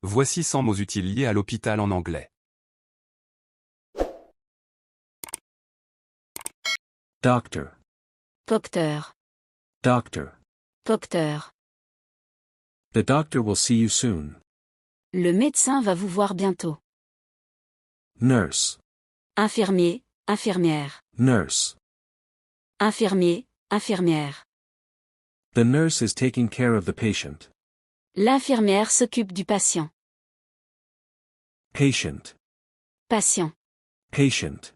Voici 100 mots utiles liés à l'hôpital en anglais. Doctor, Docteur. doctor. Docteur. The doctor will see you soon. Le médecin va vous voir bientôt. Nurse, Infirmier, infirmière. nurse. Infirmier, infirmière. The nurse is taking care of the patient. L'infirmière s'occupe du patient. Patient, Patient. patient.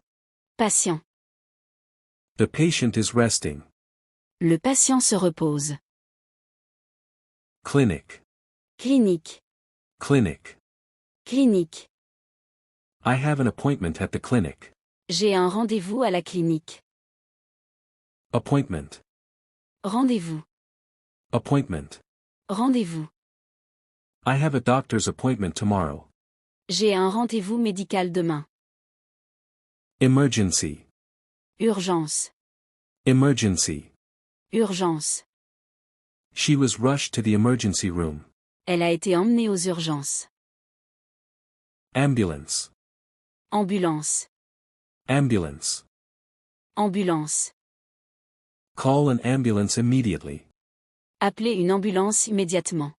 Patient. The patient is resting. Le patient se repose. Clinic, Clinique. clinic. Clinique. I have an appointment at the clinic. J'ai un rendez-vous à la clinique. Appointment, Rendez-vous. appointment. Rendez-vous. I have a doctor's appointment tomorrow. J'ai un rendez-vous médical demain. Emergency, Urgence. emergency. Urgence. She was rushed to the emergency room. Elle a été emmenée aux urgences. Ambulance, Ambulance. ambulance. Ambulance. Call an ambulance immediately. Appelez une ambulance immédiatement.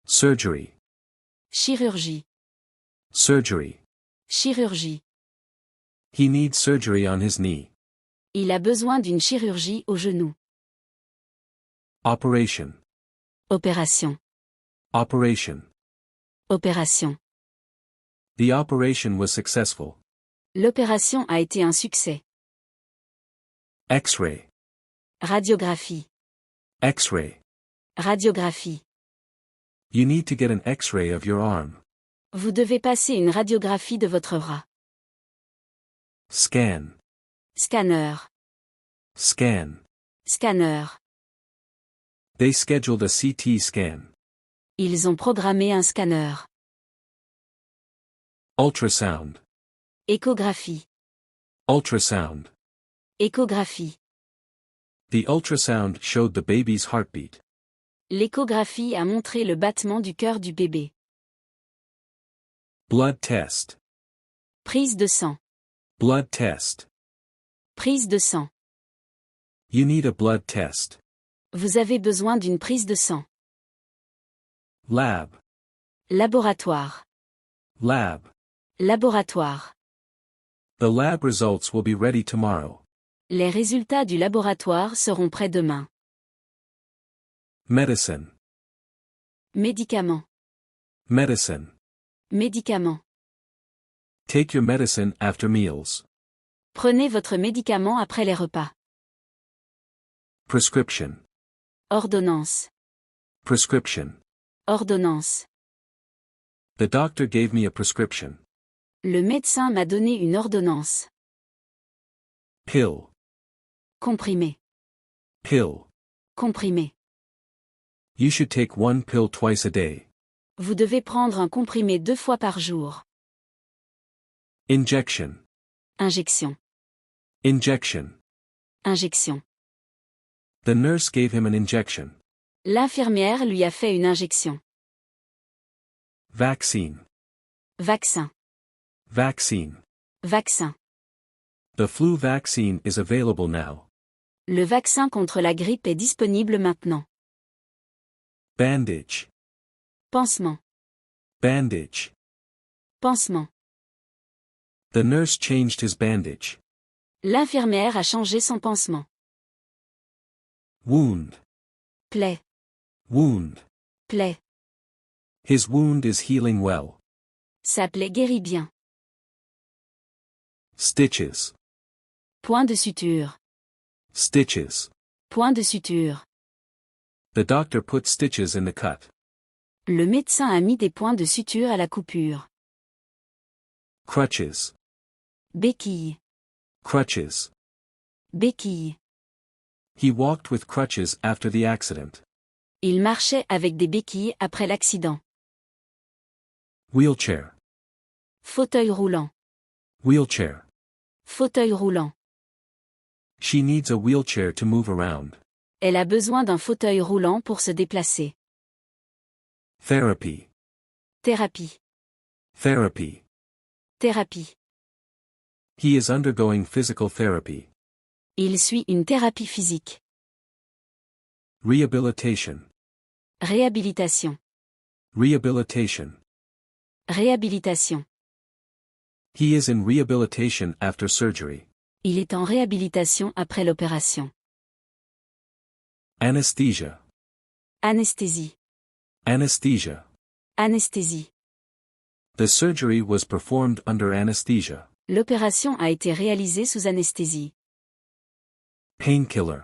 Surgery, Chirurgie. surgery. Chirurgie. He needs surgery on his knee. Il a besoin d'une chirurgie au genou. Operation, Opération. operation. Opération. The operation was successful. L'opération a été un succès. X-ray, Radiographie. X-ray. Radiographie. You need to get an X-ray of your arm. Vous devez passer une radiographie de votre bras. Scan, Scanner. scan. Scanner. They scheduled a CT scan. Ils ont programmé un scanner. Ultrasound, Échographie. ultrasound. Échographie. The ultrasound showed the baby's heartbeat. L'échographie a montré le battement du cœur du bébé. Blood test, Prise de sang. blood test. Prise de sang. You need a blood test. Vous avez besoin d'une prise de sang. Lab, Laboratoire. lab. Laboratoire. The lab results will be ready tomorrow. Les résultats du laboratoire seront prêts demain. Medicine, Médicament. medicine. Médicament. Take your medicine after meals. Prenez votre médicament après les repas. Prescription, Ordonnance. prescription. Ordonnance. The doctor gave me a prescription. Le médecin m'a donné une ordonnance. Pill, Comprimé. pill. Comprimé. You should take one pill twice a day. Vous devez prendre un comprimé 2 fois par jour. Injection, Injection. injection. Injection. The nurse gave him an injection. L'infirmière lui a fait une injection. Vaccine, Vaccin. vaccine. Vaccin. The flu vaccine is available now. Le vaccin contre la grippe est disponible maintenant. Bandage, Pansement. bandage. Pansement. The nurse changed his bandage. L'infirmière a changé son pansement. Wound, Plaie. wound. Plaie. His wound is healing well. Sa plaie guérit bien. Stitches, Point de suture. stitches. Point de suture. The doctor put stitches in the cut. Le médecin a mis des points de suture à la coupure. Crutches, Béquille. crutches. Béquille. He walked with crutches after the accident. Il marchait avec des béquilles après l'accident. Wheelchair, Fauteuil roulant. wheelchair. Fauteuil roulant. She needs a wheelchair to move around. Elle a besoin d'un fauteuil roulant pour se déplacer. Therapy. Thérapie. Therapy. Thérapie. He is undergoing physical therapy. Il suit une thérapie physique. Rehabilitation. Réhabilitation. Rehabilitation. Réhabilitation. He is in rehabilitation after surgery. Il est en réhabilitation après l'opération. Anesthesia. Anesthésie. Anesthesia. Anesthésie. The surgery was performed under anesthesia. L'opération a été réalisée sous anesthésie. Painkiller.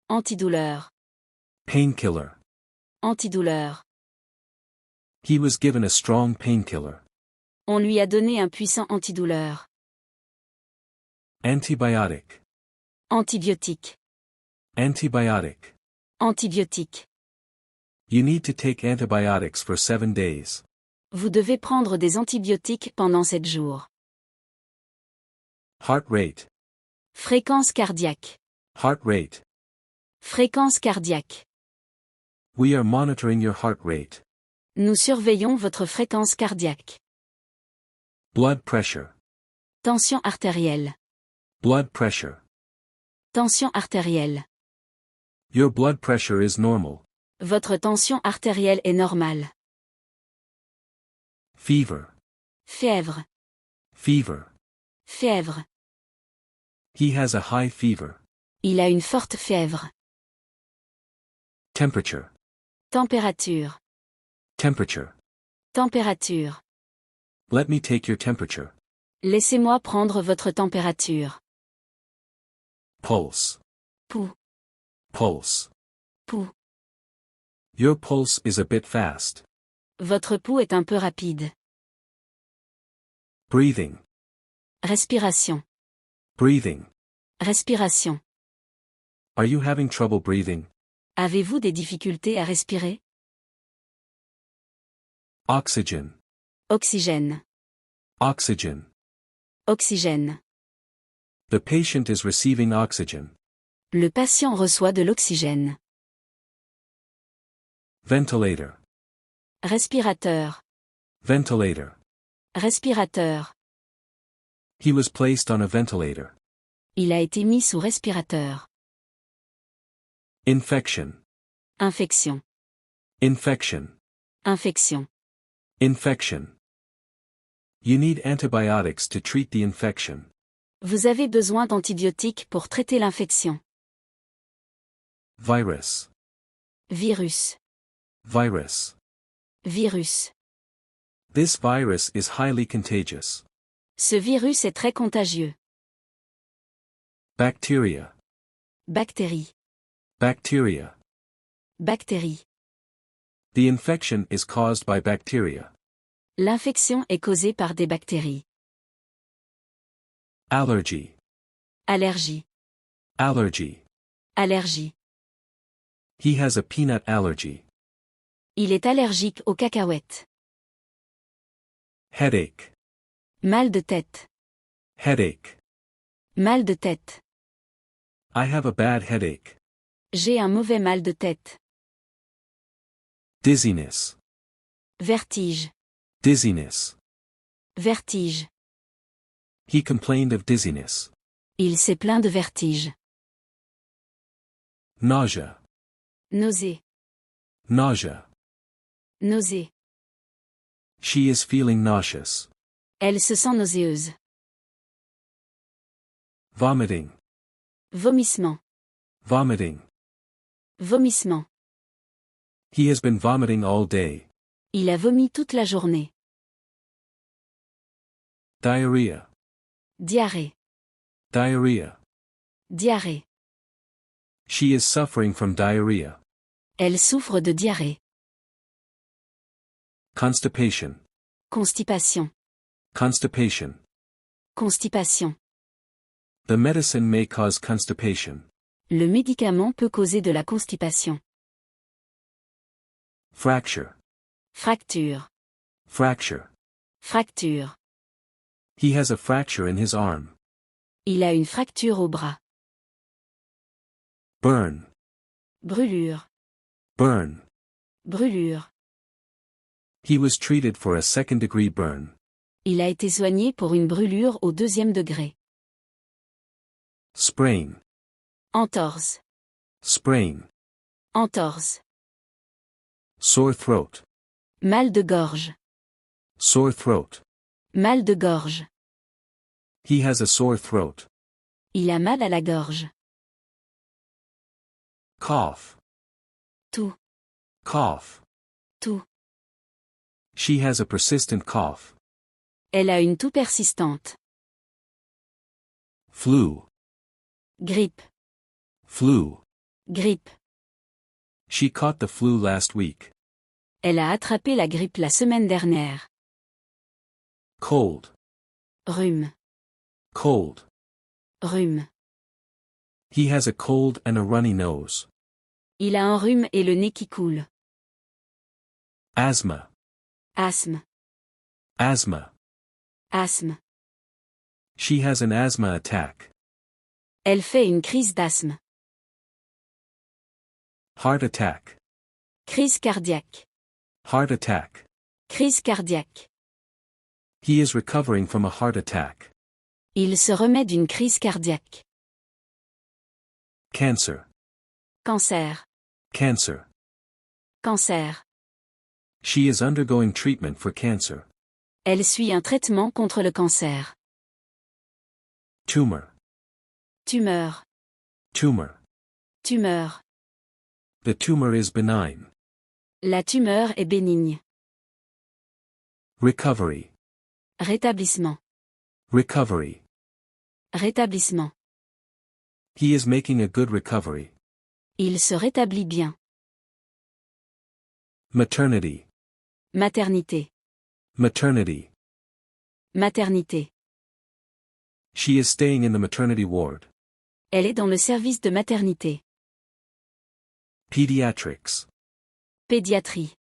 Antidouleur. Painkiller. Antidouleur. He was given a strong painkiller. On lui a donné un puissant antidouleur. Antibiotic. Antibiotique. Antibiotic. Antibiotique. You need to take antibiotics for 7 days. Vous devez prendre des antibiotiques pendant 7 jours. Heart rate. Fréquence cardiaque. Heart rate. Fréquence cardiaque. We are monitoring your heart rate. Nous surveillons votre fréquence cardiaque. Blood pressure. Tension artérielle. Blood pressure. Tension artérielle. Your blood pressure is normal. Votre tension artérielle est normale. Fever. Fièvre. Fever. Fièvre. He has a high fever. Il a une forte fièvre. Temperature. Température. Temperature. Température. Let me take your temperature. Laissez-moi prendre votre température. Pulse. Pouls. Pulse. Pouls. Your pulse is a bit fast. Votre pouls est un peu rapide. Breathing. Respiration. Breathing. Respiration. Are you having trouble breathing? Avez-vous des difficultés à respirer? Oxygen. Oxygène. Oxygen. Oxygène. The patient is receiving oxygen. Le patient reçoit de l'oxygène. Ventilator. Respirateur. Ventilator. Respirateur. He was placed on a ventilator. Il a été mis sous respirateur. Infection. Infection. Infection. Infection. Infection. You need antibiotics to treat the infection. Vous avez besoin d'antibiotiques pour traiter l'infection. Virus. Virus. Virus. Virus. This virus is highly contagious. Ce virus est très contagieux. Bacteria. Bactérie. Bacteria. Bactérie. The infection is caused by bacteria. L'infection est causée par des bactéries. Allergy. Allergie. Allergy. Allergie. He has a peanut allergy. Il est allergique aux cacahuètes. Headache. Mal de tête. Headache. Mal de tête. I have a bad headache. J'ai un mauvais mal de tête. Dizziness. Vertige. Dizziness. Vertige. He complained of dizziness. Il s'est plaint de vertige. Nausea. Nausée. Nausea. Nausée. She is feeling nauseous. Elle se sent nauséeuse. Vomiting. Vomissement. Vomiting. Vomissement. He has been vomiting all day. Il a vomi toute la journée. Diarrhea. Diarrhée. Diarrhea. Diarrhée. She is suffering from diarrhea. Elle souffre de diarrhée. Constipation. Constipation. Constipation. Constipation. The medicine may cause constipation. Le médicament peut causer de la constipation. Fracture. Fracture. Fracture. Fracture. He has a fracture in his arm. Il a une fracture au bras. Burn. Brûlure. Burn. Brûlure. He was treated for a second-degree burn. Il a été soigné pour une brûlure au 2e degré. Sprain. Entorse. Sprain. Entorse. Sore throat. Mal de gorge. Sore throat. Mal de gorge. He has a sore throat. Il a mal à la gorge. Cough. Toux. Cough. Toux. She has a persistent cough. Elle a une toux persistante. Flu. Grippe. Flu. Grippe. She caught the flu last week. Elle a attrapé la grippe la semaine dernière. Cold. Rhume. Cold. Rhume. He has a cold and a runny nose. Il a un rhume et le nez qui coule. Asthma. Asthme. Asthma. Asthme. She has an asthma attack. Elle fait une crise d'asthme. Heart attack. Crise cardiaque. Heart attack. Crise cardiaque. He is recovering from a heart attack. Il se remet d'une crise cardiaque. Cancer. Cancer. Cancer. Cancer. She is undergoing treatment for cancer. Elle suit un traitement contre le cancer. Tumor. Tumeur. Tumor. Tumeur. The tumor is benign. La tumeur est bénigne. Recovery. Rétablissement. Recovery. Rétablissement. He is making a good recovery. Il se rétablit bien. Maternity. Maternité. Maternity. Maternité. She is staying in the maternity ward. Elle est dans le service de maternité. Pediatrics. Pédiatrie.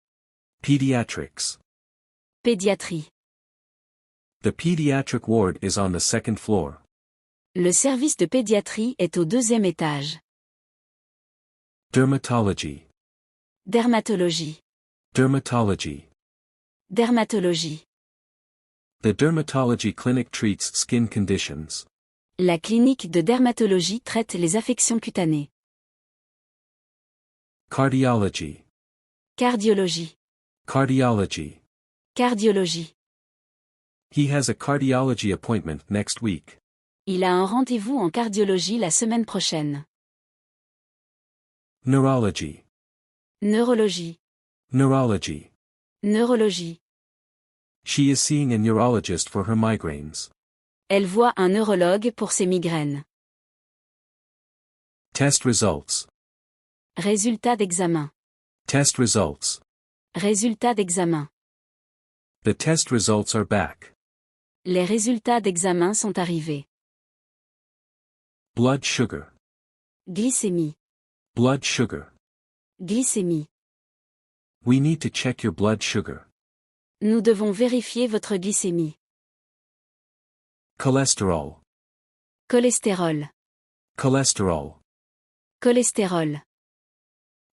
Pediatrics. Pédiatrie. The pediatric ward is on the second floor. Le service de pédiatrie est au 2e étage. Dermatology. Dermatologie. Dermatology. Dermatologie. The dermatology clinic treats skin conditions. La clinique de dermatologie traite les affections cutanées. Cardiology. Cardiologie. Cardiology. Cardiologie. He has a cardiology appointment next week. Il a un rendez-vous en cardiologie la semaine prochaine. Neurology. Neurologie. Neurology. Neurologie. She is seeing a neurologist for her migraines. Elle voit un neurologue pour ses migraines. Test results. Résultat d'examen. Test results. Résultat d'examen. The test results are back. Les résultats d'examen sont arrivés. Blood sugar. Glycémie. Blood sugar. Glycémie. We need to check your blood sugar. Nous devons vérifier votre glycémie. Cholesterol. Cholestérol. Cholesterol. Cholestérol.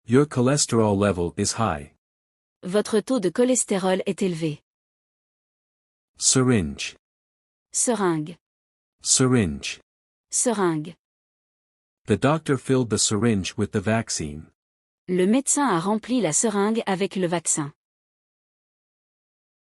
Your cholesterol level is high. Votre taux de cholestérol est élevé. Syringe. Seringue. Syringe. Seringue. The doctor filled the syringe with the vaccine. Le médecin a rempli la seringue avec le vaccin.